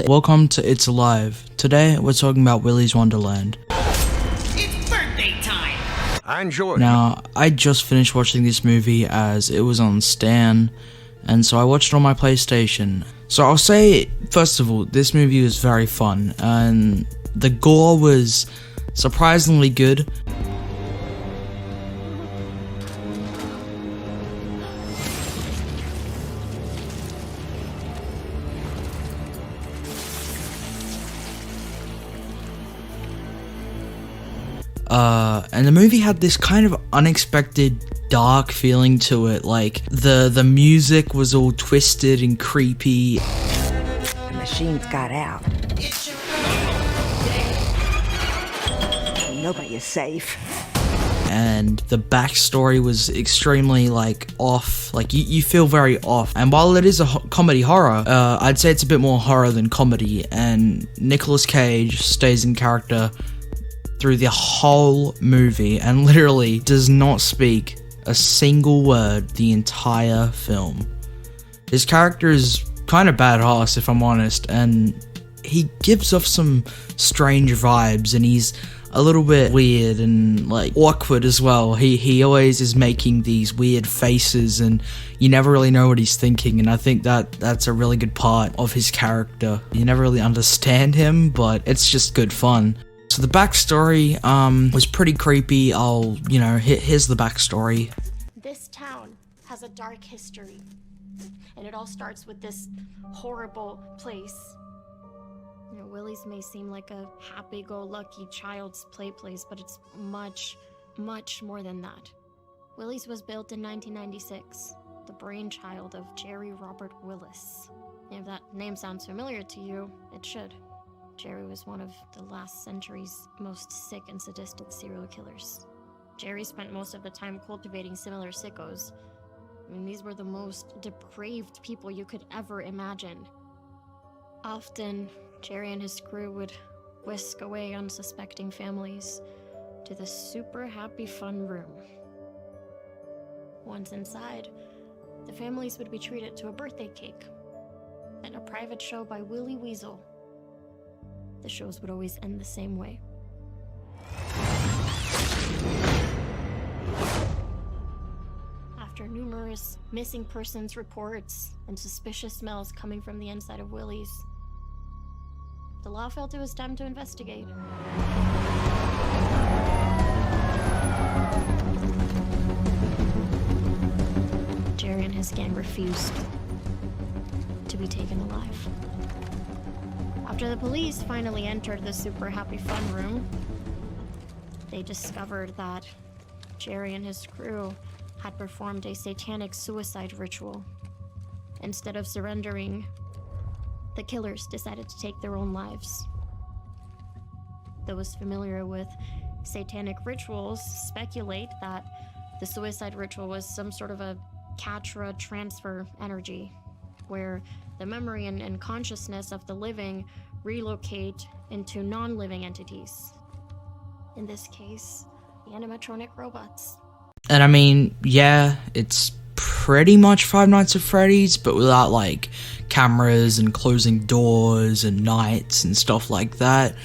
Welcome to It's Alive. Today we're talking about Willy's Wonderland. It's birthday time! I enjoy it. Now, I just finished watching this movie as it was on Stan, and so I watched it on my PlayStation. So I'll say, first of all, this movie was very fun, and the gore was surprisingly good. And the movie had this kind of unexpected dark feeling to it, like the music was all twisted and creepy. The machines got out. Nobody is safe. And the backstory was extremely off, you feel very off. And while it is a comedy horror, I'd say it's a bit more horror than comedy, and Nicolas Cage stays in character through the whole movie and literally does not speak a single word the entire film. His character is kind of badass, if I'm honest, and he gives off some strange vibes, and he's a little bit weird and awkward as well. He always is making these weird faces and you never really know what he's thinking, and I think that's a really good part of his character. You never really understand him, but it's just good fun. So the backstory was pretty creepy. Here's the backstory. This town has a dark history, and it all starts with this horrible place. Willy's may seem like a happy-go-lucky child's play place, but it's much, much more than that. Willy's was built in 1996, the brainchild of Jerry Robert Willis. If that name sounds familiar to you, it should. Jerry was one of the last century's most sick and sadistic serial killers. Jerry spent most of the time cultivating similar sickos. These were the most depraved people you could ever imagine. Often, Jerry and his crew would whisk away unsuspecting families to the super happy fun room. Once inside, the families would be treated to a birthday cake and a private show by Willy Weasel. The shows would always end the same way. After numerous missing persons reports and suspicious smells coming from the inside of Willy's, the law felt it was time to investigate. Jerry and his gang refused to be taken alive. After the police finally entered the super happy fun room, they discovered that Jerry and his crew had performed a satanic suicide ritual. Instead of surrendering, the killers decided to take their own lives. Those familiar with satanic rituals speculate that the suicide ritual was some sort of a Katra transfer energy, where the memory and consciousness of the living relocate into non-living entities. In this case, the animatronic robots. And yeah, it's pretty much Five Nights at Freddy's, but without cameras and closing doors and nights and stuff like that.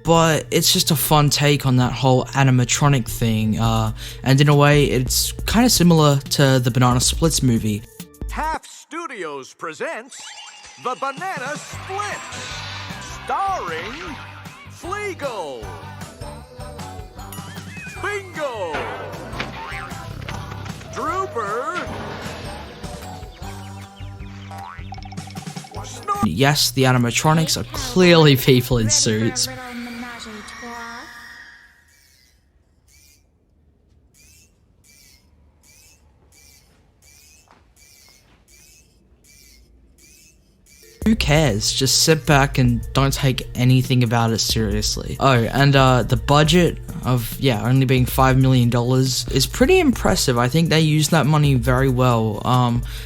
But it's just a fun take on that whole animatronic thing, and in a way, it's kind of similar to the Banana Splits movie. Half Studios presents The Banana Splits, starring Fleagle, Bingo, Drooper, Snort. Yes, the animatronics are clearly people in suits. Who cares? Just sit back and don't take anything about it seriously. Oh, and the budget of, only being $5 million is pretty impressive. I think they used that money very well.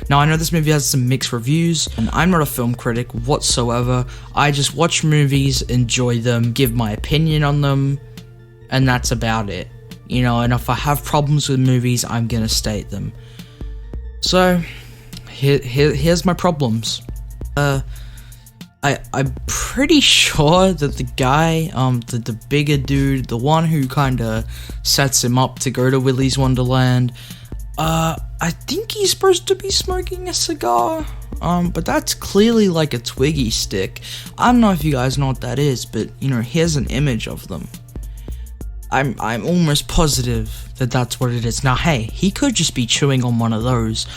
Now I know this movie has some mixed reviews, and I'm not a film critic whatsoever. I just watch movies, enjoy them, give my opinion on them, and that's about it. And if I have problems with movies, I'm gonna state them. So, here's my problems. I'm pretty sure that the guy, the bigger dude, the one who kinda sets him up to go to Willy's Wonderland, I think he's supposed to be smoking a cigar, but that's clearly like a Twiggy stick. I don't know if you guys know what that is, but, you know, here's an image of them. I'm almost positive that that's what it is. Now, hey, he could just be chewing on one of those.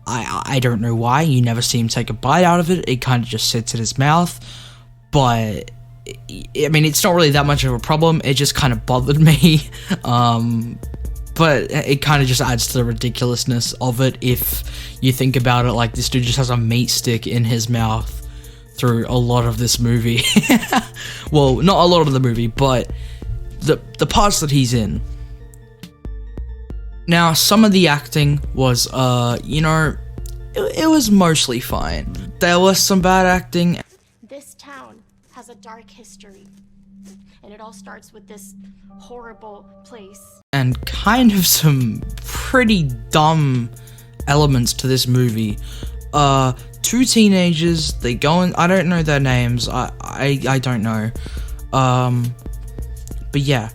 I don't know why. You never see him take a bite out of it. It kind of just sits in his mouth. But, I mean, it's not really that much of a problem. It just kind of bothered me. But it kind of just adds to the ridiculousness of it if you think about it. Like, this dude just has a meat stick in his mouth through a lot of this movie. Well, not a lot of the movie, but the parts that he's in. Now, some of the acting was, you know, it was mostly fine. There was some bad acting. This town has a dark history, and it all starts with this horrible place. And kind of some pretty dumb elements to this movie. Two teenagers, they go in, I don't know their names, I don't know. But yeah.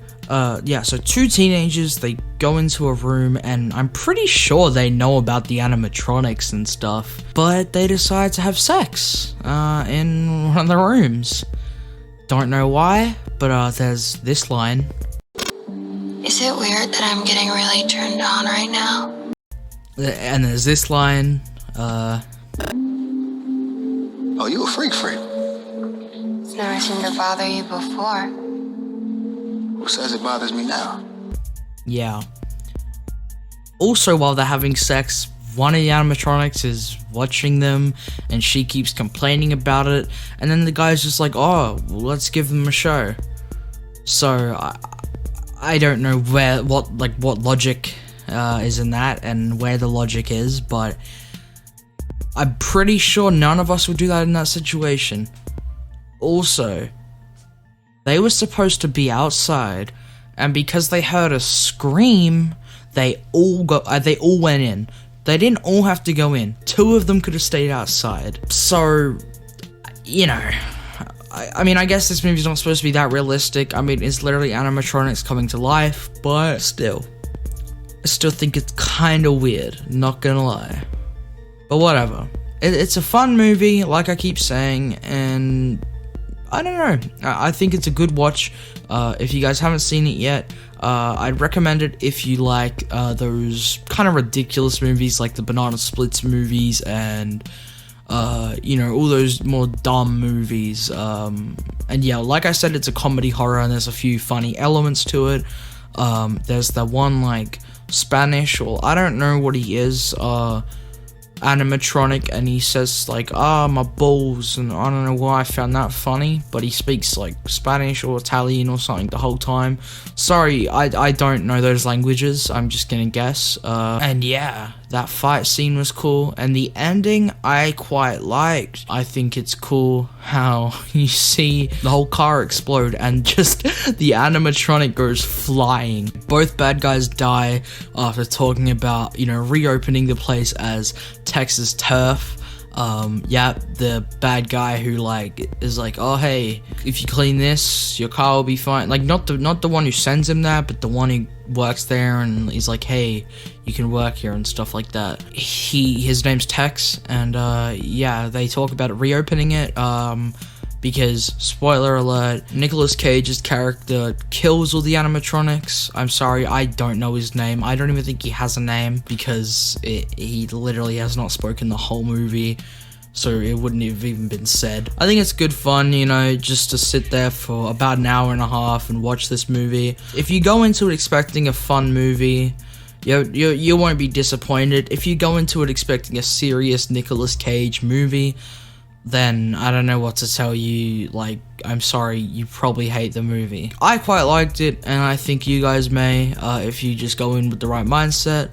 So two teenagers, they go into a room, and I'm pretty sure they know about the animatronics and stuff, but they decide to have sex, in one of the rooms. Don't know why, but, there's this line. Is it weird that I'm getting really turned on right now? And there's this line, Oh, you a freak. It's never seemed to bother you before. Who says it bothers me now? yeah. Also, while they're having sex, one of the animatronics is watching them, and she keeps complaining about it, and then the guy's just like, oh, well, let's give them a show. So, I don't know what logic is in that, and where the logic is, but I'm pretty sure none of us would do that in that situation. Also, they were supposed to be outside, and because they heard a scream, they all went in. They didn't all have to go in. Two of them could have stayed outside. So, you know, I mean, I guess this movie's not supposed to be that realistic. I mean, it's literally animatronics coming to life, but still. I still think it's kind of weird, not gonna lie. But whatever. It's a fun movie, like I keep saying, and I don't know. I think it's a good watch. If you guys haven't seen it yet, I'd recommend it if you like those kind of ridiculous movies like the Banana Splits movies and, you know, all those more dumb movies. And yeah, like I said, it's a comedy horror and there's a few funny elements to it. There's the one like Spanish, or I don't know what he is, animatronic, and he says like, my balls, and I don't know why I found that funny, but he speaks like Spanish or Italian or something the whole time. Sorry, I don't know those languages, I'm just gonna guess. And yeah, that fight scene was cool, and the ending I quite liked. I think it's cool how you see the whole car explode and just the animatronic goes flying. Both bad guys die after talking about, you know, reopening the place as Texas turf. Yeah, the bad guy who like is like, oh hey, if you clean this, your car will be fine. Like not the one who sends him there, but the one who works there, and he's like, hey, you can work here and stuff like that. His name's Tex, and yeah, they talk about reopening it. Because, spoiler alert, Nicolas Cage's character kills all the animatronics. I'm sorry, I don't know his name. I don't even think he has a name, because he literally has not spoken the whole movie, so it wouldn't have even been said. I think it's good fun, you know, just to sit there for about an hour and a half and watch this movie. If you go into it expecting a fun movie, you won't be disappointed. If you go into it expecting a serious Nicolas Cage movie, then I don't know what to tell you. Like, I'm sorry, you probably hate the movie. I quite liked it, and I think you guys may, if you just go in with the right mindset.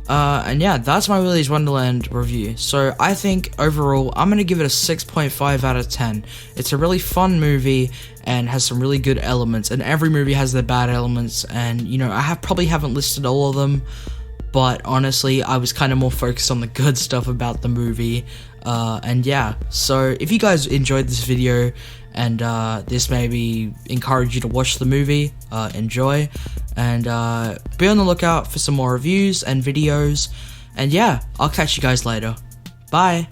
And yeah, that's my Willy's Wonderland review. So I think overall, I'm gonna give it a 6.5 out of 10. It's a really fun movie and has some really good elements, and every movie has their bad elements, and you know, I probably haven't listed all of them, but honestly, I was kind of more focused on the good stuff about the movie. And yeah, so if you guys enjoyed this video and this maybe encourage you to watch the movie, enjoy, and be on the lookout for some more reviews and videos. And yeah, I'll catch you guys later. Bye.